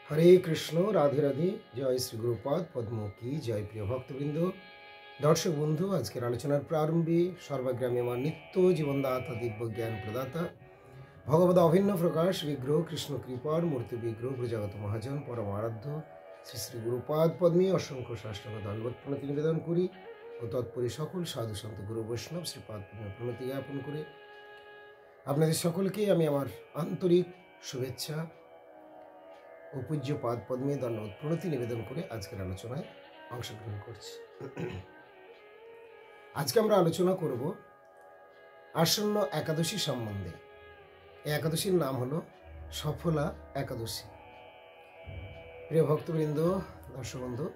হরে কৃষ্ণ, রাধে রাধে। জয় শ্রী গুরুপাদ পদ্ম কি জয়। প্রিয় ভক্তবৃন্দ, দর্শক বন্ধু, আজকের আলোচনার প্রারম্ভে সর্বগ্রামী আমার নিত্য জীবনদাতা দিব্য জ্ঞান প্রদাতা ভগবত অভিন্ন প্রকাশ বিগ্রহ কৃষ্ণ কৃপার মূর্তি বিগ্রহ প্রজাগত মহাজন পরম আরাধ্য শ্রী শ্রী গুরুপাদ পদ্মে অসংখ্য সাষ্টাঙ্গ দণ্ডবত প্রণতি নিবেদন করি ও তৎপরি সকল সাধু সন্ত গুরু বৈষ্ণব শ্রীপাদ পদ্মে প্রণতি জ্ঞাপন করে আপনাদের সকলকে আমি আমার আন্তরিক শুভেচ্ছা ও পূজ্য পাদ পদ্মে দণ্ডবত প্রণতি নিবেদন করে আজকের আলোচনায় অংশগ্রহণ করছি। আজকে আমরা আলোচনা করব আসন্ন একাদশী সম্বন্ধে। এই একাদশীর নাম হলো সফলা একাদশী। প্রিয় ভক্তবৃন্দ, দর্শক বন্ধু,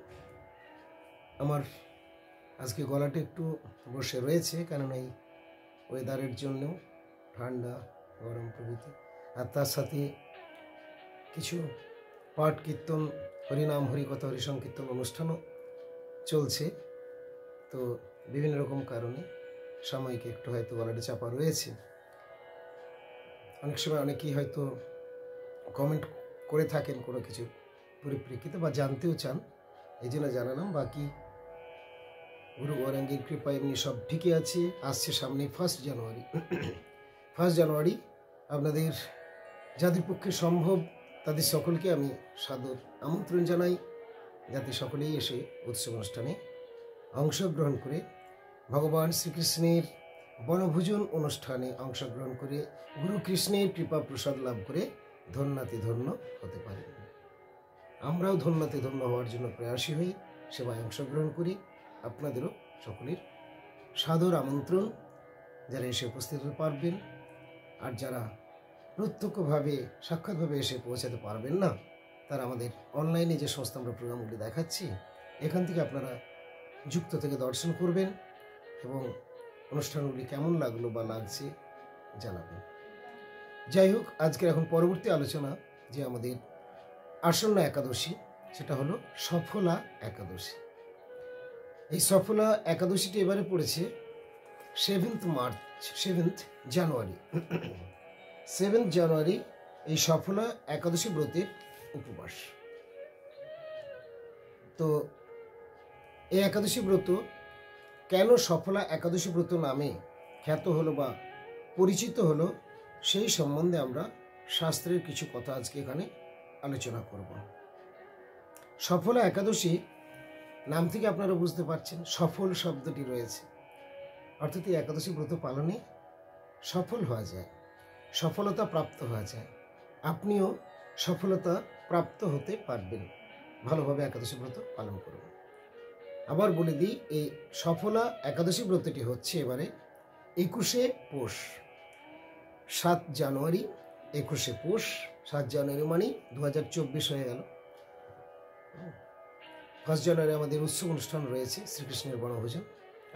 আমার আজকে গলাটা একটু বসে রয়েছে, কারণ এই ওয়েদারের জন্য, ঠান্ডা গরম প্রভৃতি, আর তার সাথে কিছু পাঠ কীর্তন, হরিনাম হরিকথা হরিসংকীর্তন অনুষ্ঠানও চলছে। তো বিভিন্ন রকম কারণে সাময়িক একটু হয়তো গলাটা চাপা রয়েছে। অনেক সময় অনেকেই হয়তো কমেন্ট করে থাকেন কোনো কিছু পরিপ্রেক্ষিতে বা জানতেও চান, এই জন্য জানালাম। বাকি গুরু গৌরাঙ্গের কৃপা এমনি সব ঠিকই আছে। আসছে সামনে 1 জানুয়ারি। 1 জানুয়ারি আপনাদের যাদের পক্ষে সম্ভব তাদের সকলকে আমি সাদর আমন্ত্রণ জানাই, যাতে সকলেই এসে উৎসব অনুষ্ঠানে অংশগ্রহণ করে ভগবান শ্রীকৃষ্ণের বনভোজন অনুষ্ঠানে অংশগ্রহণ করে গুরু কৃষ্ণের কৃপা প্রসাদ লাভ করে ধন্যাতে ধন্য হতে পারেন। আমরাও ধন্যাতে ধন্য হওয়ার জন্য প্রয়াসী হই, সেবায় অংশগ্রহণ করি। আপনাদেরও সকলের সাদর আমন্ত্রণ, যারা এসে উপস্থিত হতে পারবেন। আর যারা প্রত্যক্ষভাবে সাক্ষাৎভাবে এসে পৌঁছাতে পারবেন না, তারা আমাদের অনলাইনে যে সমস্ত আমরা প্রোগ্রামগুলি দেখাচ্ছি, এখান থেকে আপনারা যুক্ত থেকে দর্শন করবেন এবং অনুষ্ঠানগুলি কেমন লাগলো বা লাগছে জানাবেন। যাই হোক, আজকের এখন পরবর্তী আলোচনা যে আমাদের আসন্ন একাদশী, সেটা হলো সফলা একাদশী। এই সফলা একাদশীটি এবারে পড়েছে 7 জানুয়ারি। 7 জানুয়ারি এই সফলা একাদশী ব্রতের উপবাস। তো এই একাদশী ব্রত কেন সফলা একাদশী ব্রত নামে খ্যাত হলো বা পরিচিত হলো, সেই সম্বন্ধে আমরা শাস্ত্রের কিছু কথা আজকে এখানে আলোচনা করব। সফলা একাদশী নাম থেকে আপনারা বুঝতে পারছেন, সফল শব্দটি রয়েছে, অর্থাৎ এই একাদশী ব্রত পালনে সফল হওয়া যায়, সফলতা প্রাপ্ত হওয়া যায়। আপনিও সফলতা প্রাপ্ত হতে পারবেন ভালোভাবে একাদশী ব্রত পালন করুন। আবার বলে দিই, এই সফলা একাদশী ব্রতটি হচ্ছে এবারে 21শে পৌষ। 7 জানুয়ারি 21শে পৌষ। 7 জানুয়ারি মানে 2024 হয়ে গেল। 1 জানুয়ারি আমাদের উৎসব অনুষ্ঠান রয়েছে, শ্রীকৃষ্ণের বনভোজন।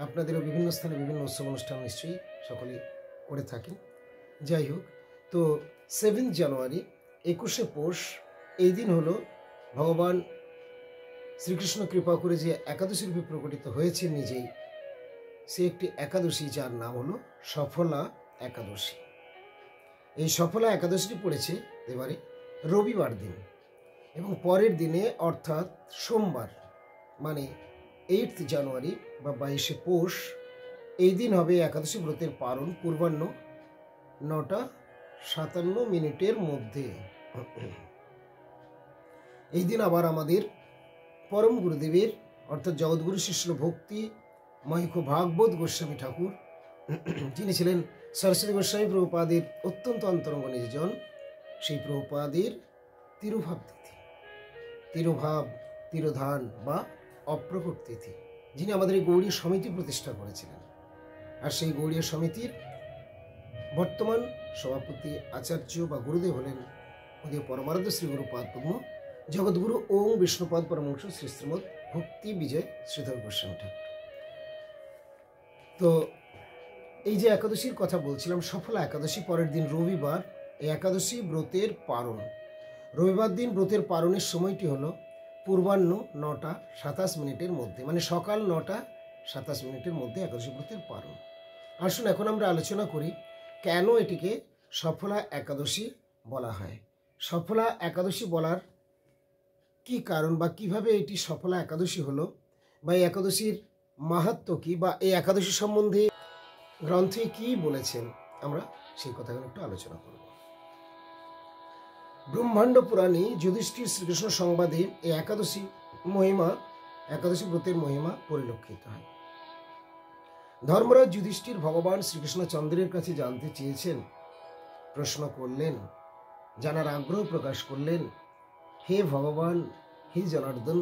আপনাদেরও বিভিন্ন স্থানে বিভিন্ন উৎসব অনুষ্ঠান নিশ্চয়ই সকলে করে থাকেন। যাই হোক, তো 7 জানুয়ারি 21শে পৌষ, এই দিন হলো ভগবান শ্রীকৃষ্ণ কৃপা করে যে একাদশী রূপে প্রকটিত হয়েছে নিজেই, সে একটি একাদশী যার নাম হলো সফলা একাদশী। এই সফলা একাদশীটি পড়েছে এবারে রবিবার দিন, এবং পরের দিনে অর্থাৎ সোমবার মানে 8 জানুয়ারি বা 22শে পৌষ, এই দিন হবে একাদশী ব্রতের পারণ পূর্বাহ্ন 9:57 মধ্যে। এই দিন আবার আমাদের পরম গুরুদেবের অর্থাৎ জগৎগুরু শিষ্য ভক্তি মহিখ ভাগবত গোস্বামী ঠাকুর, যিনি ছিলেন সরস্বতী গোস্বামী প্রভুপাদের অত্যন্ত অন্তরঙ্গ নিজজন, সেই প্রভুপাদের তিরুভাব তিথি, তিরুভাব তিরোধান বা অপ্রকট তিথি, যিনি আমাদের এই গৌড়ীয় সমিতি প্রতিষ্ঠা করেছিলেন। আর সেই গৌড়ীয় সমিতির বর্তমান সভাপতি আচার্য বা গুরুদেব হলেন ওদের পরমারাধ্য শ্রী গুরুপাদ পদ্ম জগৎগুরু ওম বিষ্ণুপাদ পরমহংস শ্রী শ্রীমৎ ভক্তি বিজয় শ্রীধর গোস্বামী ঠাকুর। তো এই যে একাদশীর কথা বলছিলাম, সফলা একাদশী, পরের দিন রবিবার এই একাদশী ব্রতের পারণ। রবিবার দিন ব্রতের পারণের সময়টি হলো পূর্বাহ্ন 9:27 মধ্যে, মানে সকাল 9:27 মধ্যে একাদশী ব্রতের পারণ। আসুন এখন আমরা আলোচনা করি কেন এটিকে সফলা একাদশী বলা হয়। সফলা একাদশী বলার কি কারণ বা কিভাবে এটি সফলা একাদশী হলো, বা এই একাদশীর মাহাত্ম্য কি, বা এই একাদশী সম্বন্ধে গ্রন্থে কি বলেছেন, আমরা সেই কথাগুলো একটু আলোচনা করব। ব্রহ্মাণ্ড পুরাণে যুধিষ্ঠির শ্রীকৃষ্ণ সংবাদে এই একাদশী ব্রতের মহিমা পরিলক্ষিত হয়। ধর্মরাজ যুধিষ্ঠির ভগবান শ্রীকৃষ্ণচন্দ্রের কাছে জানতে চেয়েছেন, প্রশ্ন করলেন, জানার আগ্রহ প্রকাশ করলেন, হে ভগবান, হে জনার্দন,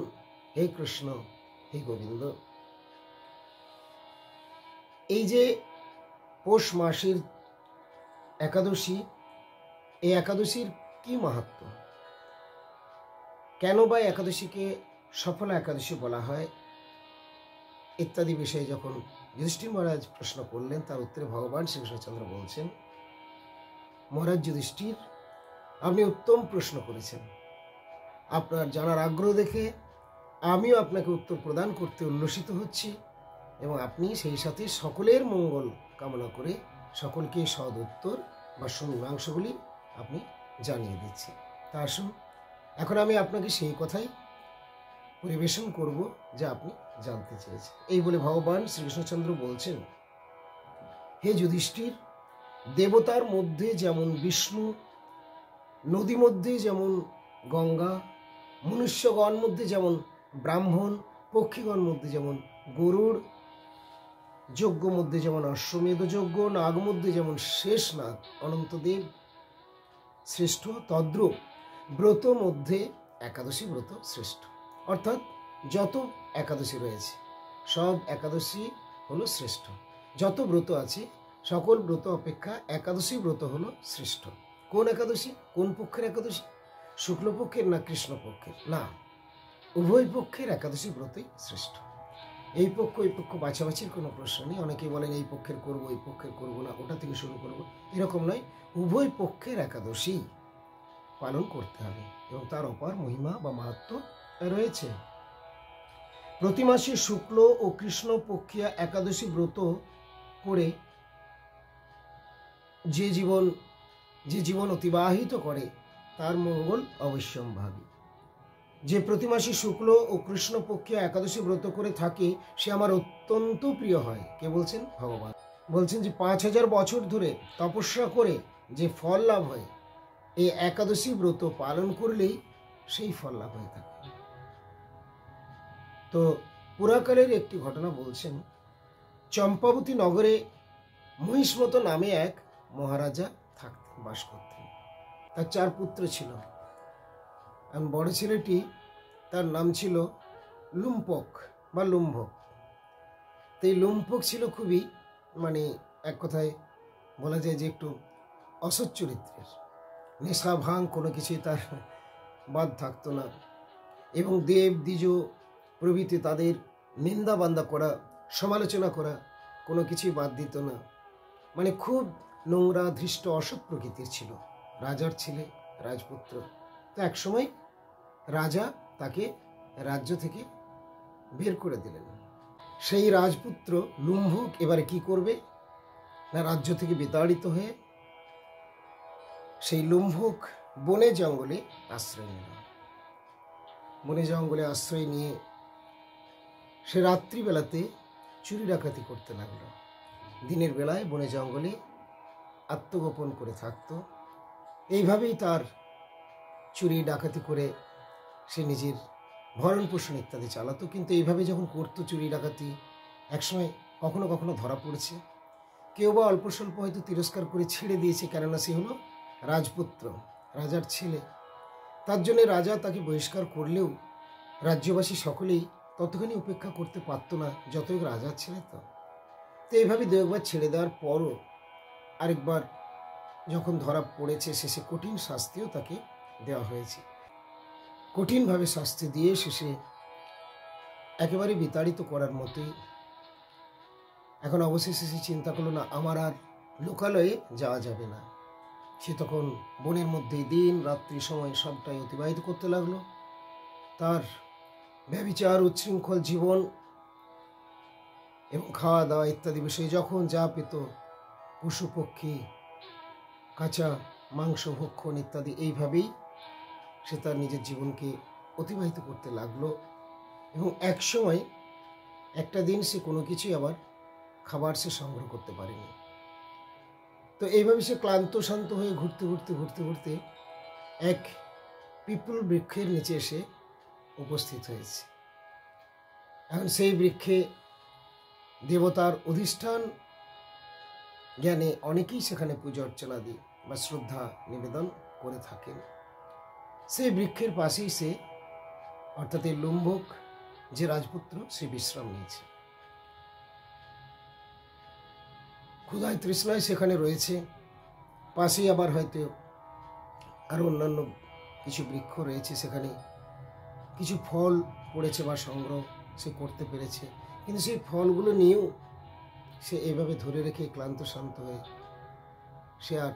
হে কৃষ্ণ, হে গোবিন্দ, এই যে পৌষ মাসের একাদশী, এই একাদশীর কি মাহাত্ম্য, কেন বা একাদশীকে সফলা একাদশী বলা হয়, ইত্যাদি বিষয়ে যখন যুধিষ্ঠির মহারাজ প্রশ্ন করলেন, তার উত্তরে ভগবান শ্রীকৃষ্ণচন্দ্র বলছেন, মহারাজ যুধিষ্ঠির, আপনি উত্তম প্রশ্ন করেছেন। আপনার জানার আগ্রহ দেখে আমিও আপনাকে উত্তর প্রদান করতে উল্লসিত হচ্ছি, এবং আপনি সেই সাথে সকলের মঙ্গল কামনা করে সকলকে সদ উত্তর বা শুভাংশগুলি আপনি জানিয়ে দিচ্ছেন। তা আসুন, এখন আমি আপনাকে সেই কথাই পরিবেশন করব যা আপনি জানতে চেয়েছেন। এই বলে ভগবান শ্রীকৃষ্ণচন্দ্র বলছেন, হে যুধিষ্ঠির, দেবতার মধ্যে যেমন বিষ্ণু, নদী মধ্যে যেমন গঙ্গা, মনুষ্যগণ মধ্যে যেমন ব্রাহ্মণ, পক্ষীগণ মধ্যে যেমন গরুড়, যজ্ঞ মধ্যে যেমন অশ্বমেধ যজ্ঞ, নাগ মধ্যে যেমন শেষ নাগ অনন্তদেব শ্রেষ্ঠ, তদ্রূপ ব্রত মধ্যে একাদশী ব্রত শ্রেষ্ঠ। অর্থাৎ যত একাদশী রয়েছে সব একাদশী হলো শ্রেষ্ঠ। যত ব্রত আছে সকল ব্রত অপেক্ষা একাদশী ব্রত হলো শ্রেষ্ঠ। কোন একাদশী? কোন পক্ষের একাদশী? শুক্লপক্ষের না কৃষ্ণপক্ষের? না, উভয় পক্ষের একাদশী ব্রতই শ্রেষ্ঠ। এই পক্ষ ওই পক্ষ বাছাবাছির কোনো প্রশ্ন নেই। অনেকেই বলেন এই পক্ষের করবো, এই পক্ষের করবো না, ওটা থেকে শুরু করবো, এরকম নয়। উভয় পক্ষের একাদশী পালন করতে হবে এবং তার অপার মহিমা বা মাহাত্ম্য রয়েছে। প্রতি মাসে শুক্ল ও কৃষ্ণ পক্ষিয়া একাদশী ব্রত করে যে জীবন অতিবাহিত করে তার মঙ্গল অবশ্যম্ভাবী। যে প্রতি মাসে শুক্ল ও কৃষ্ণ পক্ষিয়া একাদশী ব্রত করে থাকে সে আমার অত্যন্ত প্রিয় হয়। কে বলছেন? ভগবান বলছেন যে 5000 বছর ধরে তপস্যা করে যে ফল লাভ হয়, এই একাদশী ব্রত পালন করলেই সেই ফল লাভ হয়ে থাকে। তো পুরাকালের একটি ঘটনা বলছেন, চম্পাবতী নগরে মহিষ্মত নামে এক মহারাজা থাকতেন, বাস করতেন। তার 4 পুত্র ছিল। এবং বড় ছেলেটি, তার নাম ছিল লুম্পক বা লুম্ভক। তো এই লুম্পক ছিল খুবই, মানে এক কথায় বলা যায় যে একটু অসৎ চরিত্রের, নেশা ভাঙ কোনো কিছুই তার বাদ থাকতো না, এবং দেব দ্বিজ প্রভৃতি তাদের নিন্দা বান্দা করা, সমালোচনা করা কোনো কিছুই বাদ দিত না। মানে খুব নোংরা, ধৃষ্ট, অসৎ প্রকৃতির ছিল। রাজার ছেলে, রাজপুত্র। তো একসময় রাজা তাকে রাজ্য থেকে বের করে দিলেন। সেই রাজপুত্র লুম্ভক এবারে কি করবে না, রাজ্য থেকে বিতাড়িত হয়ে সেই লুম্ভক বনে জঙ্গলে আশ্রয় নিল। বনে জঙ্গলে আশ্রয় নিয়ে সে রাত্রিবেলাতে চুরি ডাকাতি করতে লাগলো। দিনের বেলায় বনে জঙ্গলে আত্মগোপন করে থাকতো। এইভাবেই তার চুরি ডাকাতি করে সে নিজের ভরণ পোষণ ইত্যাদি চালাতো। কিন্তু এইভাবে যখন করতো চুরি ডাকাতি, একসময় কখনো কখনো ধরা পড়েছে, কেউ বা অল্প স্বল্প হয়তো তিরস্কার করে ছেড়ে দিয়েছে, কেননা সে হলো রাজপুত্র, রাজার ছেলে। তার জন্য রাজা তাকে বহিষ্কার করলেও রাজ্যবাসী সকলেই ততখানি উপেক্ষা করতে পারতো না, যতই রাজার ছেলে। তো এইভাবে দু একবার ছেড়ে দেওয়ার পরও আরেকবার যখন ধরা পড়েছে, শেষে কঠিন শাস্তিও তাকে দেওয়া হয়েছে। কঠিনভাবে শাস্তি দিয়ে শেষে একেবারে বিতাড়িত করার মতোই। এখন অবশেষে সে চিন্তা করলো, না, আমার আর লোকালয়ে যাওয়া যাবে না। সে তখন বনের মধ্যে দিন রাত্রি সময় সবটাই অতিবাহিত করতে লাগলো। তার ব্যভিচার, উচ্ছৃঙ্খল জীবন এবং খাওয়া দাওয়া ইত্যাদি বিষয়ে যখন যা পেত, পশু পক্ষী, কাঁচা মাংস ভক্ষণ ইত্যাদি, এইভাবেই সে তার নিজের জীবনকে অতিবাহিত করতে লাগলো এবং এক সময় একটা দিন সে কোনো কিছুই আবার খাবার সে সংগ্রহ করতে পারেনি। তো এইভাবে সে ক্লান্ত শান্ত হয়ে ঘুরতে ঘুরতে ঘুরতে ঘুরতে এক পিপুল বৃক্ষের নিচে এসে উপস্থিত হয়েছে। এখন সেই বৃক্ষে দেবতার অধিষ্ঠান জ্ঞানে অনেকেই সেখানে পূজা অর্চনা দিয়ে বা শ্রদ্ধা নিবেদন করে থাকেন। সেই বৃক্ষের পাশেই সে অর্থাৎ এই লুম্বক যে রাজপুত্র সে বিশ্রাম নিয়েছে। ক্ষুধায় তৃষ্ণায় সেখানে রয়েছে। পাশেই আবার হয়তো আরও অন্যান্য কিছু বৃক্ষ রয়েছে, সেখানে কিছু ফল পড়েছে বা সংগ্রহ সে করতে পেরেছে, কিন্তু সেই ফলগুলো নিয়েও সে এভাবে ধরে রেখে ক্লান্ত শান্ত হয়ে সে আর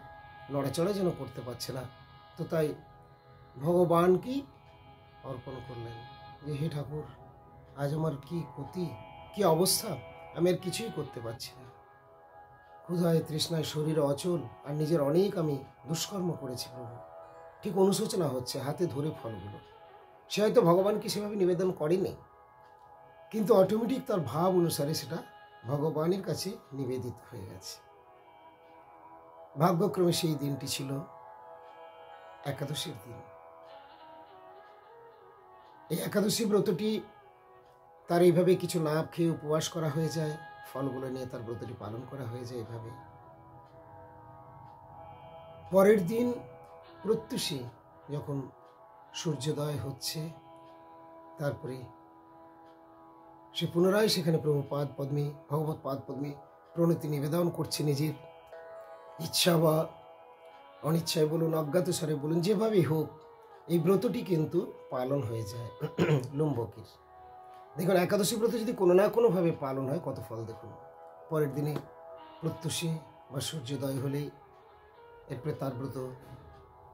নড়াচড়া যেন করতে পারছে না। তো তাই ভগবানকেই অর্পণ করলেন যে হে ঠাকুর, আজ আমার কি ক্ষতি, কি অবস্থা, আমি আর কিছুই করতে পারছি না। ক্ষুধায় তৃষ্ণায় শরীর অচল, আর নিজের অনেক আমি দুষ্কর্ম করেছি প্রভু। ঠিক অনুশোচনা হচ্ছে হাতে ধরে ফলগুলো। সে হয়তো ভগবানকে সেভাবে নিবেদন করেনি, কিন্তু অটোমেটিক তার ভাব অনুসারে সেটা ভগবানের কাছে নিবেদিত হয়ে গেছে। ভাগ্যক্রমে সেই দিনটি ছিল একাদশীর দিন। এই একাদশী ব্রতটি তার এইভাবে কিছু না খেয়ে উপবাস করা হয়ে যায়, ফলগুলো নিয়ে তার ব্রতটি পালন করা হয়ে যায় এইভাবে। পরের দিন প্রত্যুষে যখন সূর্যোদয় হচ্ছে, তারপরে সে পুনরায় সেখানে প্রভু পাদ পদ্মে, ভগবত পাদ পদ্মে প্রণতি নিবেদন করছে। নিজের ইচ্ছা বা অনিচ্ছায় বলুন, অজ্ঞাত স্বরে বলুন, যেভাবেই হোক এই ব্রতটি কিন্তু পালন হয়ে যায় লুম্বকের। দেখুন, একাদশী ব্রত যদি কোনো না কোনোভাবে পালন হয় কত ফল দেখুন। পরের দিনে প্রত্যুষে বা সূর্যোদয় হলেই এরপরে তার ব্রত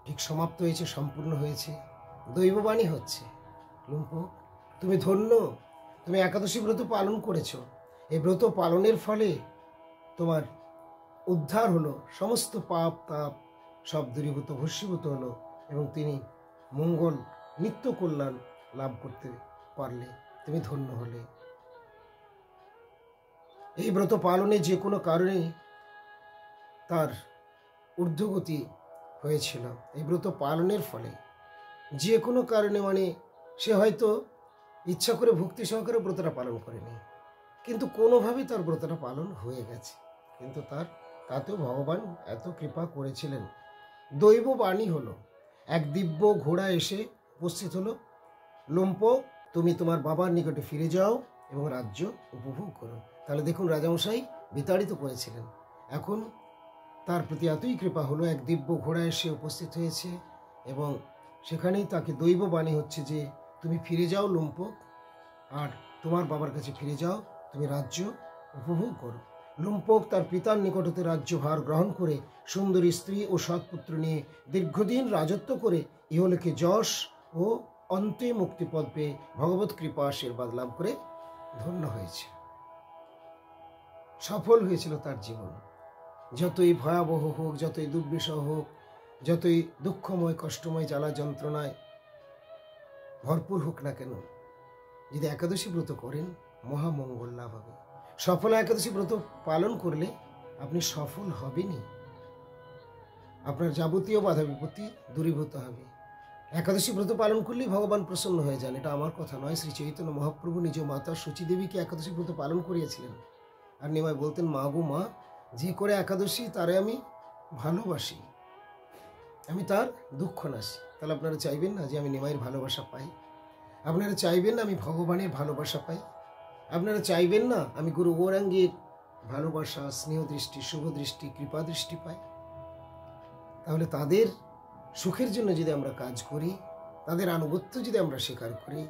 ঠিক সমাপ্ত হয়েছে, সম্পূর্ণ হয়েছে। দৈববাণী হচ্ছে, লুম্পক তুমি ধন্য, তুমি একাদশী ব্রত পালন করেছ। এই ব্রত পালনের ফলে তোমার উদ্ধার হলো, সমস্ত পাপ তাপ সব দূরীভূত ভস্মীভূত হলো এবং তিনি মঙ্গল নিত্য কল্যাণ লাভ করতে পারলে, তুমি ধন্য হলে। এই ব্রত পালনে যে কোনো কারণে তার ঊর্ধ্বগতি হয়েছিল। এই ব্রত পালনের ফলে যে কোনো কারণে, মানে সে হয়তো ইচ্ছা করে ভক্তি সহকারে ব্রতটা পালন করেনি, কিন্তু কোনোভাবেই তার ব্রতটা পালন হয়ে গেছে। কিন্তু তাতেও ভগবান এত কৃপা করেছিলেন। দৈব বাণী হলো, এক দিব্য ঘোড়া এসে উপস্থিত হলো, লুম্পক তুমি তোমার বাবার নিকটে ফিরে যাও এবং রাজ্য উপভোগ করো। তাহলে দেখুন, রাজামশাই বিতাড়িত করেছিলেন, এখন তার প্রতি এতই কৃপা হলো, এক দিব্য ঘোড়া এসে উপস্থিত হয়েছে এবং সেখানেই তাকে দৈব বাণী হচ্ছে যে তুমি ফিরে যাও লুম্পক, আর তোমার বাবার কাছে ফিরে যাও, তুমি রাজ্য উপভোগ করো। লুম্পক তার পিতার নিকট হতে রাজ্যভার গ্রহণ করে সুন্দরী স্ত্রী ও সৎপুত্র নিয়ে দীর্ঘদিন রাজত্ব করে ইহলোকে যশ ও অন্তে মুক্তিপদ পেয়ে ভগবত কৃপা আশীর্বাদ লাভ করে ধন্য হয়েছে। সফল হয়েছিল তার জীবন। যতই ভয়াবহ হোক, যতই দুর্বিষহ হোক, যতই দুঃখময় কষ্টময় জ্বালা যন্ত্রণায় ভরপুর হোক না কেন, যদি একাদশী ব্রত করেন মহামঙ্গল লাভ হবে। সফল একাদশী ব্রত পালন করলে আপনি সফল হবেনই, আপনার যাবতীয় বাধা বিপত্তি দূরীভূত হবে। একাদশী ব্রত পালন করলেই ভগবান প্রসন্ন হয়ে যান, এটা আমার কথা নয়। শ্রী চৈতন্য মহাপ্রভু নিজ মাতা সচীদেবীকে একাদশী ব্রত পালন করিয়েছিলেন, আর নিমায় বলতেন, মা গো মা, যে করে একাদশী তারে আমি ভালোবাসি, আমি তার দুঃখ নাশি। তাহলে আপনারা চাইবেন না যে আমি নিমাইয়ের ভালোবাসা পাই? আপনারা চাইবেন না আমি ভগবানের ভালোবাসা পাই? আপনারা চাইবেন না আমি গুরু গৌরাঙ্গের ভালোবাসা, স্নেহ দৃষ্টি, শুভ দৃষ্টি, কৃপা দৃষ্টি পাই? তাহলে তাদের সুখের জন্য যদি আমরা কাজ করি, তাদের আনুগত্য যদি আমরা স্বীকার করি,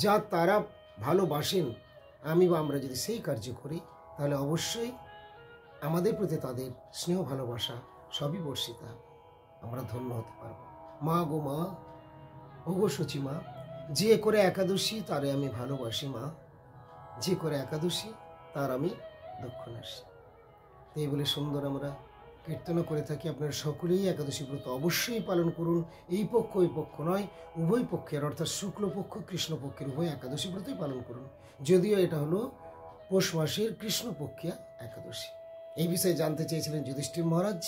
যা তারা ভালোবাসেন আমি বা আমরা যদি সেই কার্য করি, তাহলে অবশ্যই আমাদের প্রতি তাদের স্নেহ ভালোবাসা সবই বর্ষিত হবে, আমরা ধন্য হতে পারব। মা গো মা, ও গো সচী মা, যে করে একাদশী তারে আমি ভালোবাসি মা, যে করে একাদশী তার আমি দুঃখ নাশি। এই বলে সুন্দর আমরা কীর্তন করে থাকি। আপনারা সকলেই একাদশী ব্রত অবশ্যই পালন করুন। এই পক্ষ ওই পক্ষ নয়, উভয় পক্ষের অর্থাৎ শুক্লপক্ষ কৃষ্ণপক্ষের উভয় একাদশী ব্রতই পালন করুন। যদিও এটা হলো পৌষ মাসের কৃষ্ণপক্ষিয়া একাদশী। এই বিষয়ে জানতে চেয়েছিলেন যুধিষ্ঠির মহারাজ,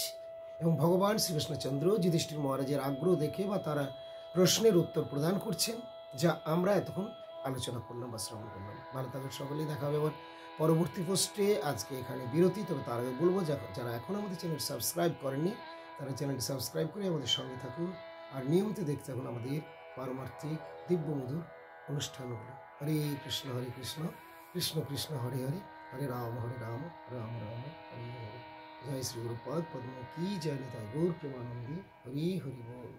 এবং ভগবান শ্রীকৃষ্ণচন্দ্র যুধিষ্ঠির মহারাজের আগ্রহ দেখে বা তারা প্রশ্নের উত্তর প্রদান করছেন, যা আমরা এতক্ষণ আলোচনা করলাম বা শ্রবণ করলাম। ভালো থাকুন সকলেই, দেখা হবে আবার পরবর্তী পোস্টে। আজকে এখানে বিরতি, তবে তার আগে বলবো যারা এখন আমাদের চ্যানেল সাবস্ক্রাইব করেননি তারা চ্যানেলটি সাবস্ক্রাইব করে আমাদের সঙ্গে থাকুন, আর নিয়মিত দেখতে থাকুন আমাদের পারমার্থিক দিব্যমধুর অনুষ্ঠানগুলো। হরে কৃষ্ণ কৃষ্ণ কৃষ্ণ হরে হরে, হরে রাম রাম রাম হরে হরে। জয় শ্রী গুরুপাদ পদ্ম কি, জয় নিতাই গৌর প্রেমানন্দে। হরি হরি বল।